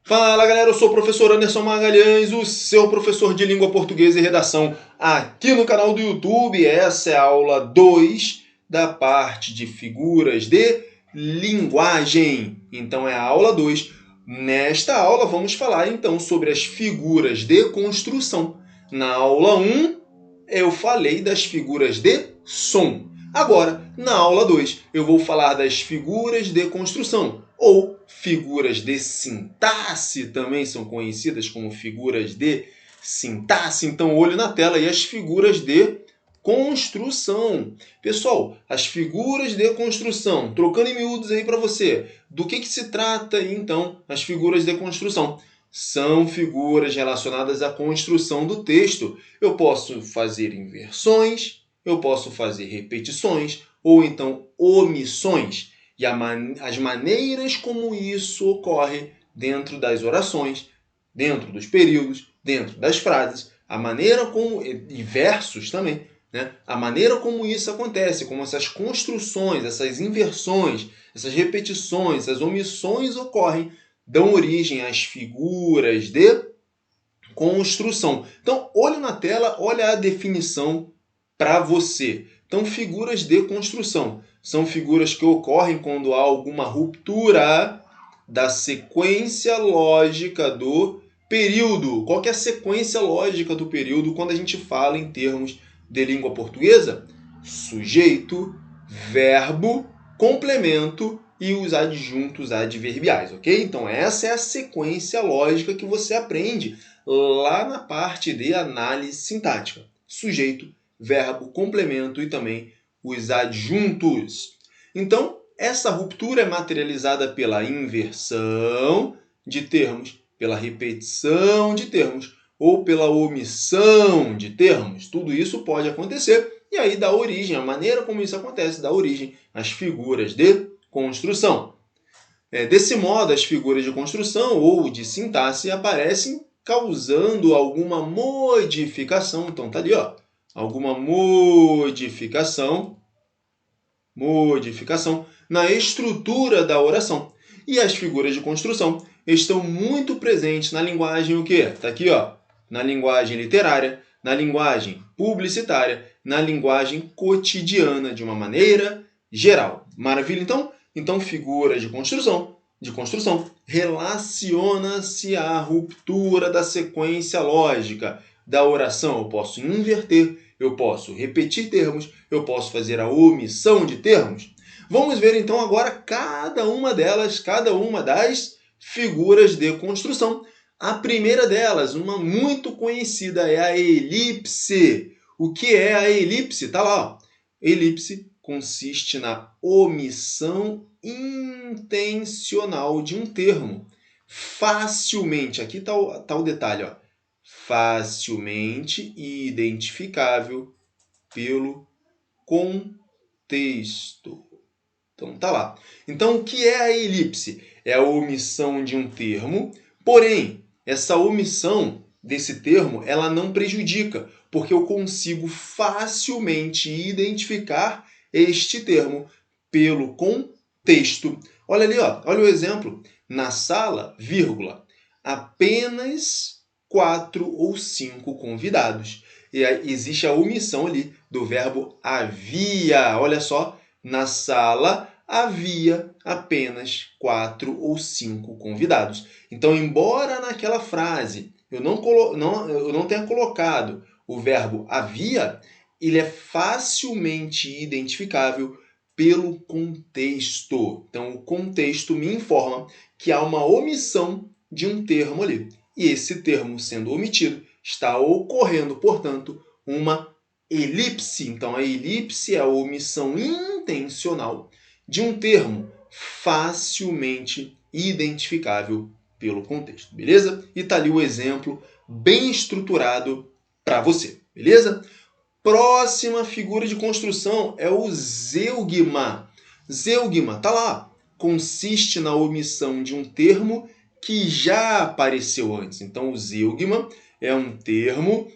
Fala galera, eu sou o professor Anderson Magalhães, o seu professor de língua portuguesa e redação aqui no canal do YouTube. Essa é a aula 2 da parte de figuras de linguagem. Então é a aula 2. Nesta aula vamos falar então sobre as figuras de construção. Na aula 1 eu falei das figuras de som. Agora, na aula 2, eu vou falar das figuras de construção, ou figuras de sintaxe, também são conhecidas como figuras de sintaxe. Então, olho na tela e as figuras de construção. Pessoal, as figuras de construção, trocando em miúdos aí para você, do que se trata então as figuras de construção? São figuras relacionadas à construção do texto. Eu posso fazer inversões, eu posso fazer repetições ou então omissões. E as maneiras como isso ocorre dentro das orações, dentro dos períodos, dentro das frases, a maneira como, e versos também, né? A maneira como isso acontece, como essas construções, essas inversões, essas repetições, essas omissões ocorrem, dão origem às figuras de construção. Então, olhe na tela, olha a definição para você. Então, figuras de construção são figuras que ocorrem quando há alguma ruptura da sequência lógica do período. Qual que é a sequência lógica do período quando a gente fala em termos de língua portuguesa? Sujeito, verbo, complemento e os adjuntos adverbiais, ok? Então, essa é a sequência lógica que você aprende lá na parte de análise sintática. Sujeito, verbo, complemento e também os adjuntos. Então, essa ruptura é materializada pela inversão de termos, pela repetição de termos ou pela omissão de termos. Tudo isso pode acontecer e aí dá origem, a maneira como isso acontece, dá origem às figuras de construção. Desse modo, as figuras de construção ou de sintaxe aparecem causando alguma modificação. Então, tá ali, ó, alguma modificação na estrutura da oração. E as figuras de construção estão muito presentes na linguagem o quê? Tá aqui, ó, na linguagem literária, na linguagem publicitária, na linguagem cotidiana, de uma maneira geral. Maravilha, então? Então, figuras de construção relaciona-se à ruptura da sequência lógica da oração. Eu posso inverter, eu posso repetir termos, eu posso fazer a omissão de termos. Vamos ver então agora cada uma delas, cada uma das figuras de construção. A primeira delas, uma muito conhecida, é a elipse. O que é a elipse? Está lá, ó. Elipse consiste na omissão intencional de um termo. Facilmente, aqui está o detalhe, ó, facilmente identificável pelo contexto. Então, tá lá. Então, o que é a elipse? É a omissão de um termo, porém, essa omissão desse termo, ela não prejudica, porque eu consigo facilmente identificar este termo pelo contexto. Olha ali, ó, olha o exemplo. Na sala, vírgula, apenas 4 ou 5 convidados. E aí existe a omissão ali do verbo havia. Olha só, na sala havia apenas 4 ou 5 convidados. Então, embora naquela frase eu não tenha colocado o verbo havia, ele é facilmente identificável pelo contexto. Então, o contexto me informa que há uma omissão de um termo ali. E esse termo sendo omitido, está ocorrendo, portanto, uma elipse. Então, a elipse é a omissão intencional de um termo facilmente identificável pelo contexto, beleza? E tá ali o exemplo bem estruturado para você, beleza? Próxima figura de construção é o zeugma. Zeugma, tá lá, consiste na omissão de um termo que já apareceu antes. Então, o zeugma é um termo,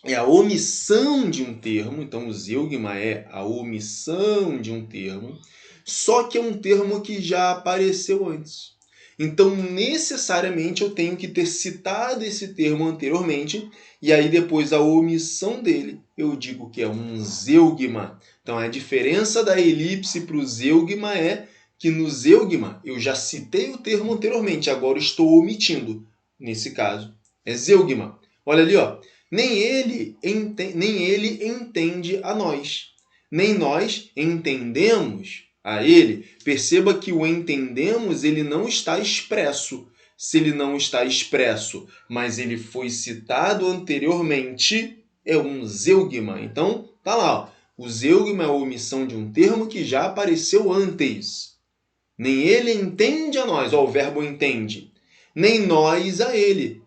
é a omissão de um termo. Então, o zeugma é a omissão de um termo, só que é um termo que já apareceu antes. Então, necessariamente, eu tenho que ter citado esse termo anteriormente, e aí depois a omissão dele, eu digo que é um zeugma. Então, a diferença da elipse para o zeugma é que no zeugma eu já citei o termo anteriormente, agora estou omitindo. Nesse caso, é zeugma. Olha ali, ó. Nem ele entende a nós, nem nós entendemos a ele. Perceba que o entendemos ele não está expresso. Se ele não está expresso, mas ele foi citado anteriormente, é um zeugma. Então, tá lá. Ó. O zeugma é a omissão de um termo que já apareceu antes. Nem ele entende a nós, ó, o verbo entende. Nem nós a ele.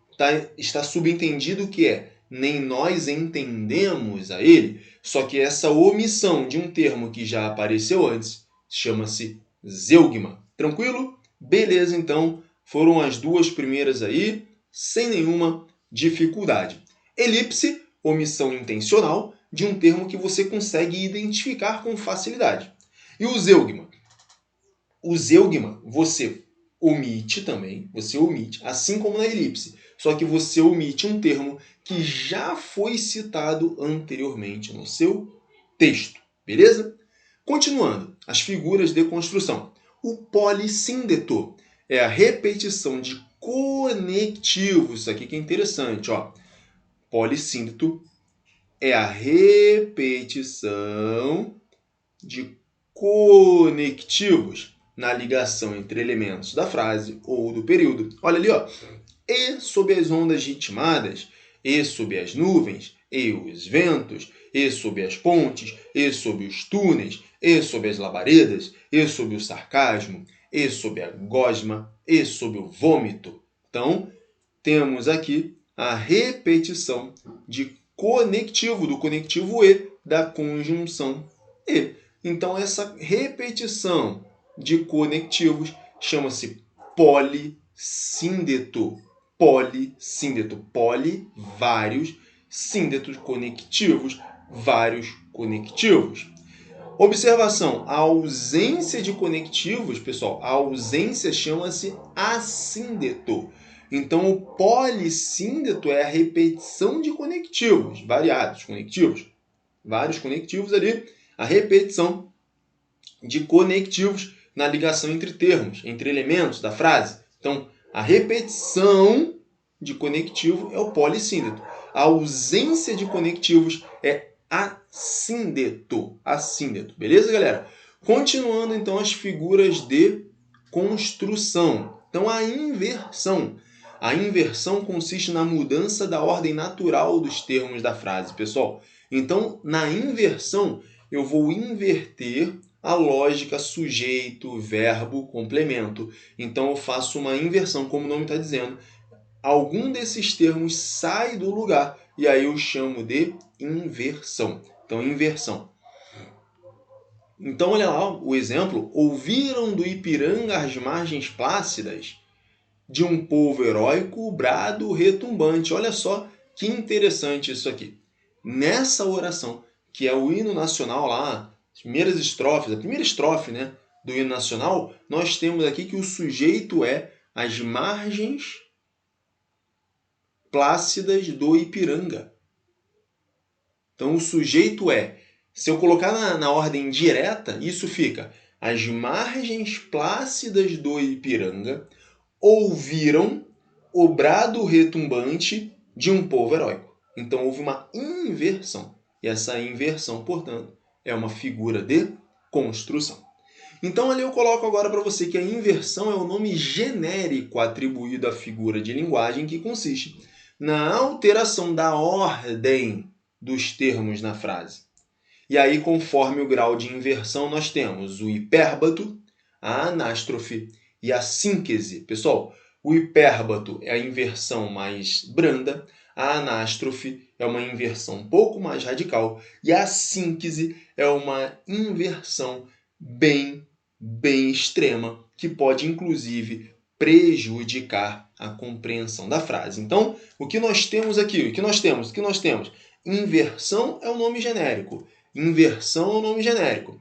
Está subentendido que é nem nós entendemos a ele. Só que essa omissão de um termo que já apareceu antes chama-se zeugma. Tranquilo? Beleza, então. Foram as duas primeiras aí, sem nenhuma dificuldade. Elipse, omissão intencional de um termo que você consegue identificar com facilidade. E o zeugma? O zeugma, você omite também, assim como na elipse. Só que você omite um termo que já foi citado anteriormente no seu texto. Beleza? Continuando, as figuras de construção. O polissíndeto é a repetição de conectivos. Isso aqui que é interessante. Ó. Polissíndeto é a repetição de conectivos na ligação entre elementos da frase ou do período. Olha ali, ó. E sob as ondas ritmadas, e sob as nuvens, e os ventos, e sob as pontes, e sob os túneis, e sob as labaredas, e sob o sarcasmo, e sob a gosma, e sob o vômito. Então, temos aqui a repetição de conectivo, do conectivo e, da conjunção e. Então, essa repetição de conectivos chama-se polissíndeto. Polissíndeto. Poli, vários, síndetos, conectivos, vários conectivos. Observação, a ausência de conectivos, pessoal, a ausência chama-se assíndeto. Então, o polissíndeto é a repetição de conectivos, variados conectivos, vários conectivos ali, a repetição de conectivos na ligação entre termos, entre elementos da frase. Então, a repetição de conectivo é o polissíndeto. A ausência de conectivos é assíndeto. Assíndeto. Beleza, galera? Continuando, então, as figuras de construção. Então, a inversão. A inversão consiste na mudança da ordem natural dos termos da frase, pessoal. Então, na inversão, eu vou inverter a lógica sujeito, verbo, complemento. Então, eu faço uma inversão, como o nome está dizendo. Algum desses termos sai do lugar e aí eu chamo de inversão. Então, inversão. Então, olha lá o exemplo. Ouviram do Ipiranga as margens plácidas de um povo heróico, brado retumbante. Olha só que interessante isso aqui. Nessa oração, que é o hino nacional lá, as primeiras estrofes, a primeira estrofe, né, do hino nacional, nós temos aqui que o sujeito é as margens plácidas do Ipiranga. Então, o sujeito é, se eu colocar na ordem direta, isso fica as margens plácidas do Ipiranga ouviram o brado retumbante de um povo heróico. Então, houve uma inversão. E essa inversão, portanto, é uma figura de construção. Então, ali eu coloco agora para você que a inversão é o nome genérico atribuído à figura de linguagem que consiste na alteração da ordem dos termos na frase. E aí, conforme o grau de inversão, nós temos o hipérbato, a anástrofe e a síntese. Pessoal, o hipérbato é a inversão mais branda, a anástrofe é uma inversão um pouco mais radical e a síntese é uma inversão bem extrema, que pode, inclusive, prejudicar a compreensão da frase. Então, o que nós temos aqui? O que nós temos? Inversão é o nome genérico. Inversão é o nome genérico.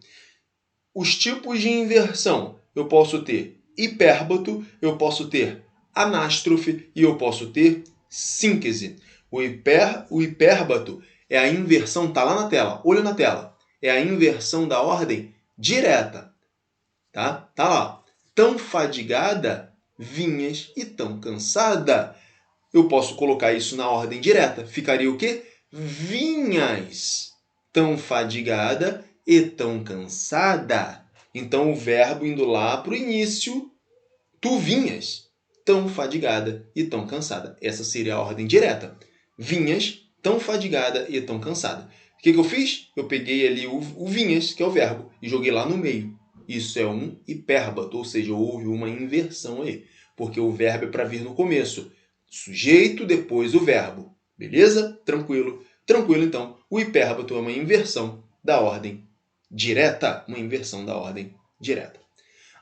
Os tipos de inversão. Eu posso ter hipérbato, eu posso ter anástrofe e eu posso ter síntese. O hipérbato é a inversão, tá lá na tela, olho na tela, é a inversão da ordem direta, tá? Tá lá. Tão fadigada, vinhas e tão cansada. Eu posso colocar isso na ordem direta. Ficaria o quê? Vinhas, tão fadigada e tão cansada. Então, o verbo indo lá para o início, tu vinhas, tão fadigada e tão cansada. Essa seria a ordem direta. Vinhas, tão fadigada e tão cansada. O que eu fiz? Eu peguei ali o vinhas, que é o verbo, e joguei lá no meio. Isso é um hipérbato, ou seja, houve uma inversão aí. Porque o verbo é para vir no começo. Sujeito, depois o verbo. Beleza? Tranquilo? Tranquilo, então. O hipérbato é uma inversão da ordem direta. Uma inversão da ordem direta.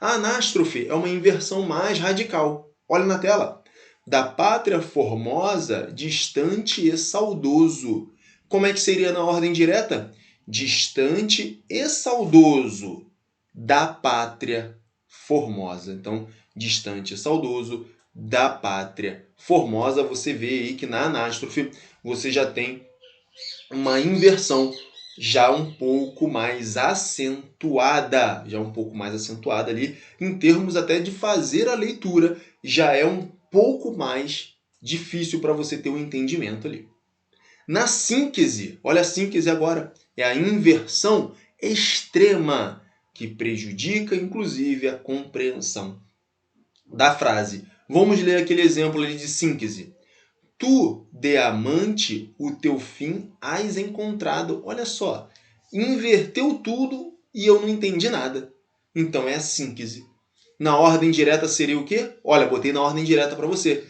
A anástrofe é uma inversão mais radical. Olha na tela. Da pátria formosa, distante e saudoso. Como é que seria na ordem direta? Distante e saudoso da pátria formosa. Então, distante e saudoso da pátria formosa. Você vê aí que na anástrofe você já tem uma inversão já um pouco mais acentuada, ali, em termos até de fazer a leitura, já é um pouco mais difícil para você ter um entendimento ali. Na síntese, olha a síntese agora, é a inversão extrema, que prejudica, inclusive, a compreensão da frase. Vamos ler aquele exemplo ali de síntese. Tu, de amante, o teu fim has encontrado. Olha só, inverteu tudo e eu não entendi nada. Então é a síntese. Na ordem direta seria o quê? Olha, botei na ordem direta para você.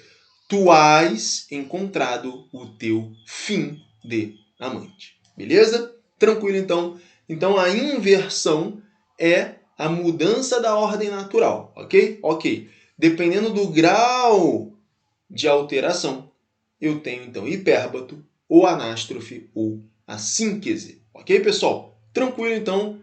Tu has encontrado o teu fim de amante. Beleza? Tranquilo, então. Então a inversão é a mudança da ordem natural, ok? Ok. Dependendo do grau de alteração, eu tenho, então, hipérbato, ou anástrofe, ou a síntese. Ok, pessoal? Tranquilo, então.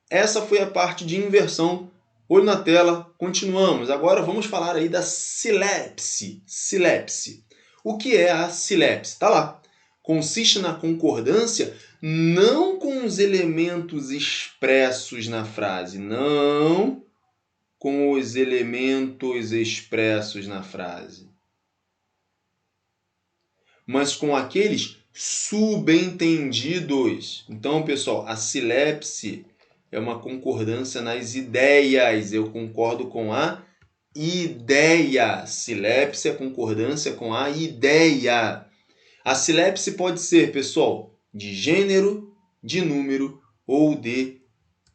Essa foi a parte de inversão. Olho na tela, continuamos. Agora vamos falar aí da silepse. Silepse. O que é a silepse? Está lá. Consiste na concordância não com os elementos expressos na frase, não com os elementos expressos na frase, mas com aqueles subentendidos. Então, pessoal, a silepse é uma concordância nas ideias. Eu concordo com a ideia. Silepse é concordância com a ideia. A silepse pode ser, pessoal, de gênero, de número ou de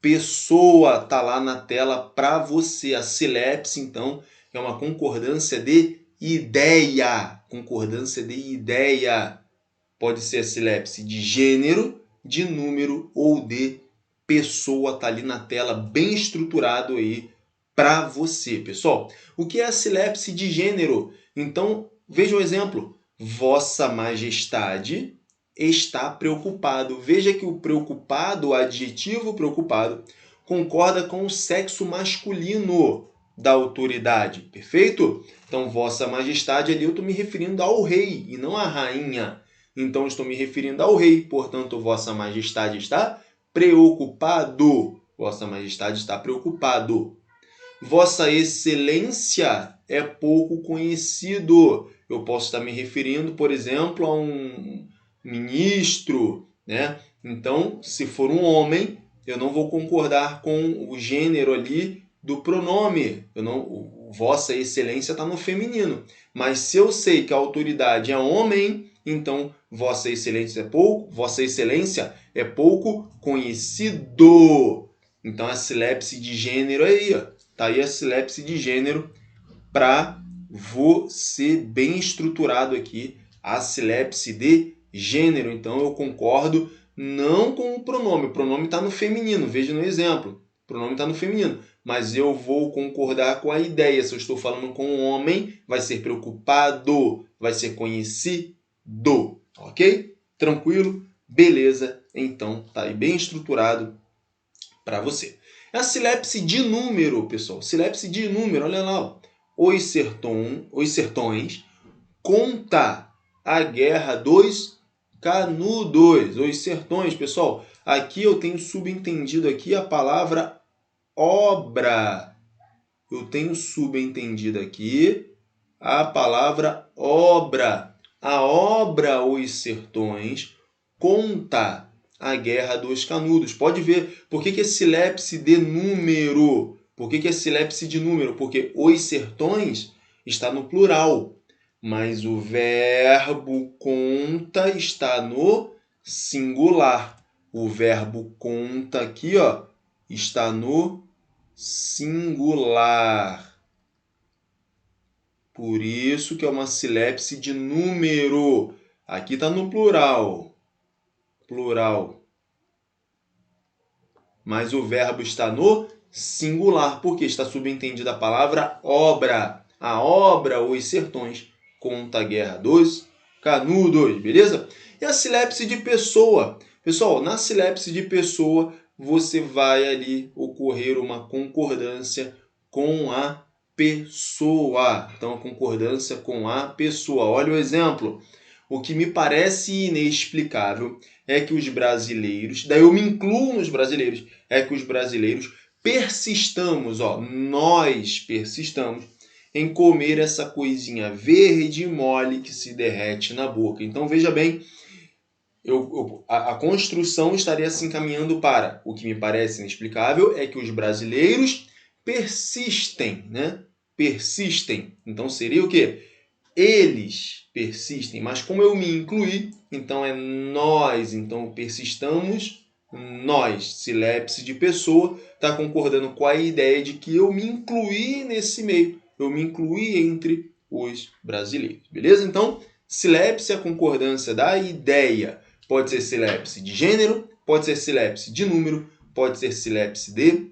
pessoa. Está lá na tela para você. A silepse, então, é uma concordância de ideia. Concordância de ideia. Pode ser a silepse de gênero, de número ou de pessoa. Está ali na tela, bem estruturado aí para você, pessoal. O que é a silepse de gênero? Então, veja o exemplo. Vossa Majestade está preocupado. Veja que o preocupado, o adjetivo preocupado, concorda com o sexo masculino da autoridade. Perfeito? Então, Vossa Majestade ali eu estou me referindo ao rei e não à rainha. Então, estou me referindo ao rei. Portanto, Vossa Majestade está preocupado. Vossa Majestade está preocupado. Vossa Excelência é pouco conhecido. Eu posso estar me referindo, por exemplo, a um ministro, né? Então, se for um homem, eu não vou concordar com o gênero ali do pronome. Vossa Excelência está no feminino. Mas se eu sei que a autoridade é homem, então Vossa Excelência é pouco conhecido. Então a silepse de gênero aí, ó. Tá aí a silepse de gênero para você bem estruturado aqui. A silepse de gênero. Então eu concordo não com o pronome. O pronome está no feminino. Veja no exemplo. O pronome está no feminino. Mas eu vou concordar com a ideia. Se eu estou falando com um homem, vai ser preocupado. Vai ser conhecido. Ok? Tranquilo? Beleza? Então tá aí bem estruturado para você. É a silepse de número, pessoal. Silepse de número, olha lá. Ó. Os sertões conta a guerra dos canudos. Os sertões, pessoal. Aqui eu tenho subentendido aqui a palavra obra. Eu tenho subentendido aqui a palavra obra. A obra Os Sertões conta a Guerra dos Canudos. Pode ver por que é silepse de número. Por que é silepse de número? Porque Os Sertões está no plural, mas o verbo conta está no singular. O verbo conta aqui, ó, está no singular. Por isso que é uma silepse de número. Aqui está no plural. Plural. Mas o verbo está no singular, porque está subentendida a palavra obra. A obra Os Sertões conta a Guerra dos Canudos, beleza? E a silepse de pessoa. Pessoal, na silepse de pessoa, você vai ali ocorrer uma concordância com a pessoa. Então, a concordância com a pessoa. Olha o exemplo. O que me parece inexplicável é que os brasileiros, daí eu me incluo nos brasileiros, é que os brasileiros persistamos, ó, nós persistamos em comer essa coisinha verde e mole que se derrete na boca. Então, veja bem, a construção estaria se encaminhando para o que me parece inexplicável é que os brasileiros persistem, né? Persistem. Então, seria o quê? Eles persistem, mas como eu me incluí, então é nós. Então, persistamos nós. Silepse de pessoa está concordando com a ideia de que eu me incluí nesse meio. Eu me incluí entre os brasileiros. Beleza? Então, silepse é a concordância da ideia. Pode ser silepse de gênero, pode ser silepse de número, pode ser silepse de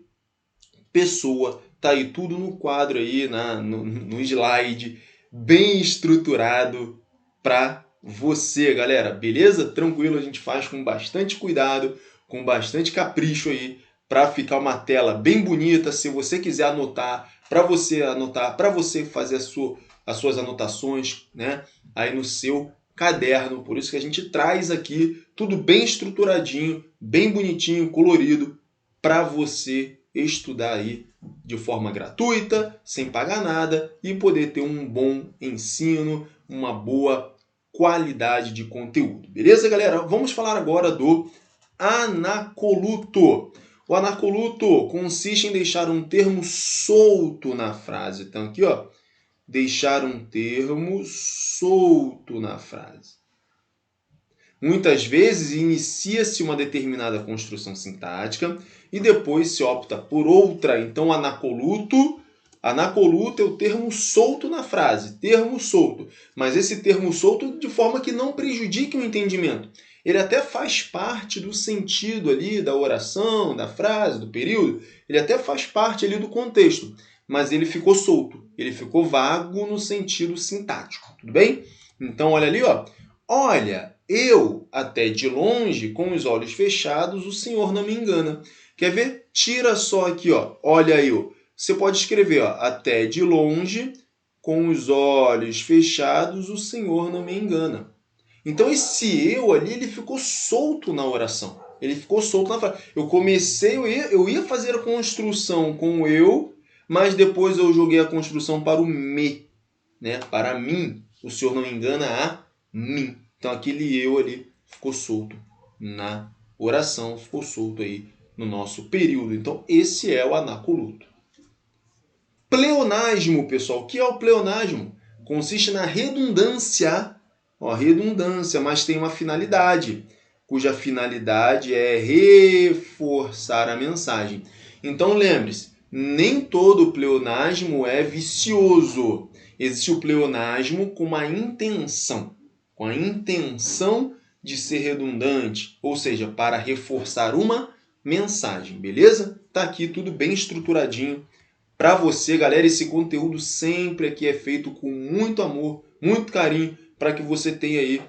pessoa. Tá aí tudo no quadro aí, no slide, bem estruturado para você, galera. Beleza? Tranquilo, a gente faz com bastante cuidado, com bastante capricho aí, para ficar uma tela bem bonita. Se você quiser anotar, para você fazer as suas anotações, né, aí no seu caderno. Por isso que a gente traz aqui tudo bem estruturadinho, bem bonitinho, colorido, para você estudar aí de forma gratuita, sem pagar nada e poder ter um bom ensino, uma boa qualidade de conteúdo. Beleza, galera? Vamos falar agora do anacoluto. O anacoluto consiste em deixar um termo solto na frase. Então aqui, ó, deixar um termo solto na frase. Muitas vezes inicia-se uma determinada construção sintática e depois se opta por outra. Então, anacoluto é o termo solto na frase, termo solto. Mas esse termo solto de forma que não prejudique o entendimento. Ele até faz parte do sentido ali da oração, da frase, do período. Ele até faz parte ali do contexto. Mas ele ficou solto, ele ficou vago no sentido sintático. Tudo bem? Então, olha ali, ó. Olha, eu, até de longe, com os olhos fechados, o Senhor não me engana. Quer ver? Tira só aqui, ó. Olha eu. Você pode escrever, ó, até de longe, com os olhos fechados, o Senhor não me engana. Então esse eu ali, ele ficou solto na oração. Ele ficou solto na frase. Eu ia fazer a construção com o eu, mas depois eu joguei a construção para o me, né? Para mim, o Senhor não me engana a mim. Então aquele eu ali ficou solto na oração, ficou solto aí no nosso período. Então esse é o anacoluto. Pleonasmo, pessoal. O que é o pleonasmo? Consiste na redundância, mas tem uma finalidade, cuja finalidade é reforçar a mensagem. Então lembre-se, nem todo pleonasmo é vicioso. Existe o pleonasmo com a intenção de ser redundante, ou seja, para reforçar uma mensagem, beleza? Tá aqui tudo bem estruturadinho para você, galera. Esse conteúdo sempre aqui é feito com muito amor, muito carinho, para que você tenha aí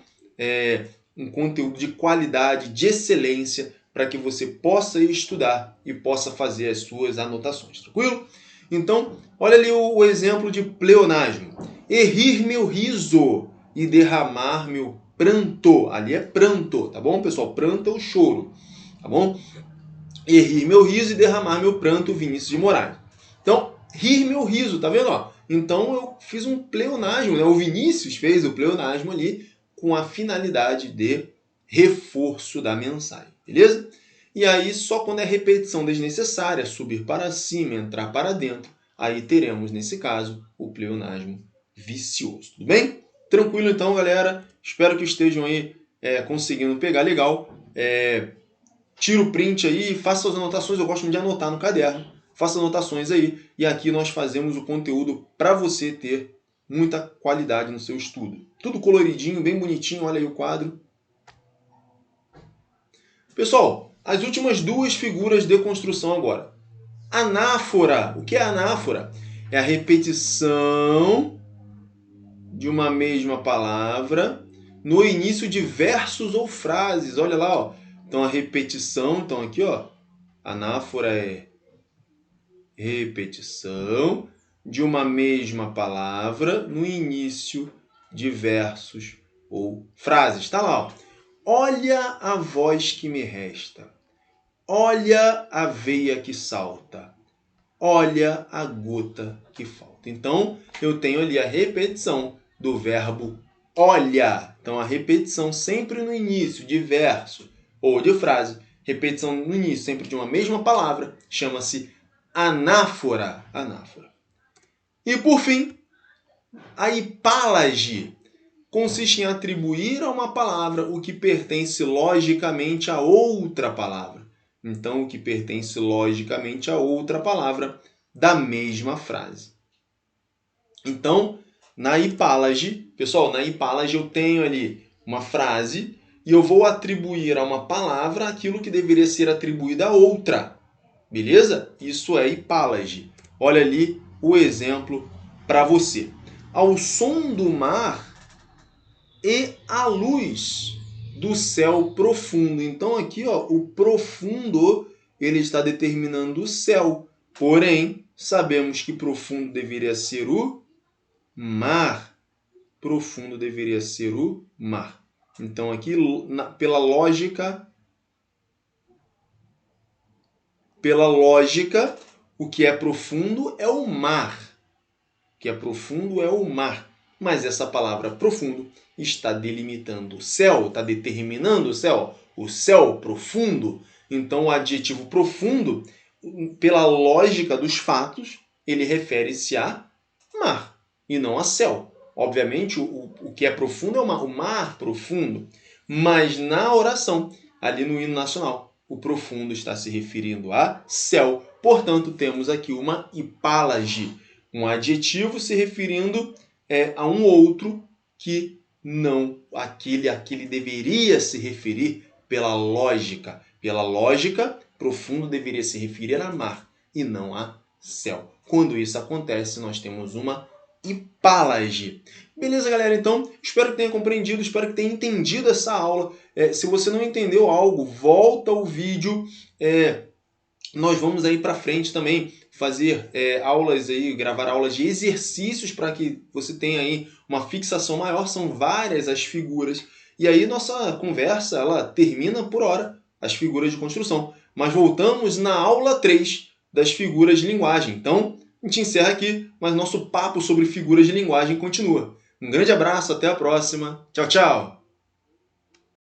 um conteúdo de qualidade, de excelência, para que você possa estudar e possa fazer as suas anotações, tranquilo? Então, olha ali o exemplo de pleonasmo. Errir meu riso e derramar meu pranto. Ali é pranto, tá bom, pessoal? Pranto é o choro, tá bom? Errir meu riso e derramar meu pranto, Vinícius de Moraes. Então, rir meu riso, tá vendo? Ó? Então, eu fiz um pleonasmo, né? O Vinícius fez o pleonasmo ali com a finalidade de reforço da mensagem, beleza? E aí, só quando é repetição desnecessária, subir para cima, entrar para dentro, aí teremos, nesse caso, o pleonasmo vicioso, tudo bem? Tranquilo então, galera? Espero que estejam aí conseguindo pegar legal. Tira o print aí, faça suas anotações, eu gosto muito de anotar no caderno. Faça anotações aí e aqui nós fazemos o conteúdo para você ter muita qualidade no seu estudo. Tudo coloridinho, bem bonitinho, olha aí o quadro. Pessoal, as últimas duas figuras de construção agora. Anáfora. O que é anáfora? É a repetição de uma mesma palavra no início de versos ou frases. Olha lá, ó. Então a repetição, então aqui, ó, anáfora é repetição de uma mesma palavra no início de versos ou frases. Está lá, ó. Olha a voz que me resta. Olha a veia que salta. Olha a gota que falta. Então, eu tenho ali a repetição do verbo olha. Então, a repetição sempre no início de verso ou de frase. Repetição no início sempre de uma mesma palavra. Chama-se anáfora. Anáfora. E, por fim, a hipálage consiste em atribuir a uma palavra o que pertence logicamente a outra palavra. Então, o que pertence logicamente a outra palavra da mesma frase. Então, na hipálage, pessoal, na hipálage eu tenho ali uma frase e eu vou atribuir a uma palavra aquilo que deveria ser atribuído a outra. Beleza? Isso é hipálage. Olha ali o exemplo para você. Ao som do mar e a luz do céu profundo. Então aqui, ó, o profundo ele está determinando o céu. Porém, sabemos que profundo deveria ser o mar. Profundo deveria ser o mar. Então aqui, pela lógica, o que é profundo é o mar. O que é profundo é o mar. Mas essa palavra profundo está delimitando o céu, está determinando o céu profundo. Então, o adjetivo profundo, pela lógica dos fatos, ele refere-se a mar e não a céu. Obviamente, o que é profundo é o mar profundo. Mas na oração, ali no hino nacional, o profundo está se referindo a céu. Portanto, temos aqui uma hipálage, um adjetivo se referindo a um outro que não aquele deveria se referir pela lógica. Pela lógica, profundo deveria se referir a mar e não a céu. Quando isso acontece, nós temos uma hipálage. Beleza, galera? Então, espero que tenha compreendido, espero que tenha entendido essa aula. Se você não entendeu algo, volta o vídeo. Nós vamos aí para frente também fazer aulas aí, gravar aulas de exercícios para que você tenha aí uma fixação maior. São várias as figuras. E aí nossa conversa ela termina por hora, as figuras de construção. Mas voltamos na aula 3 das figuras de linguagem. Então, a gente encerra aqui, mas nosso papo sobre figuras de linguagem continua. Um grande abraço, até a próxima. Tchau, tchau!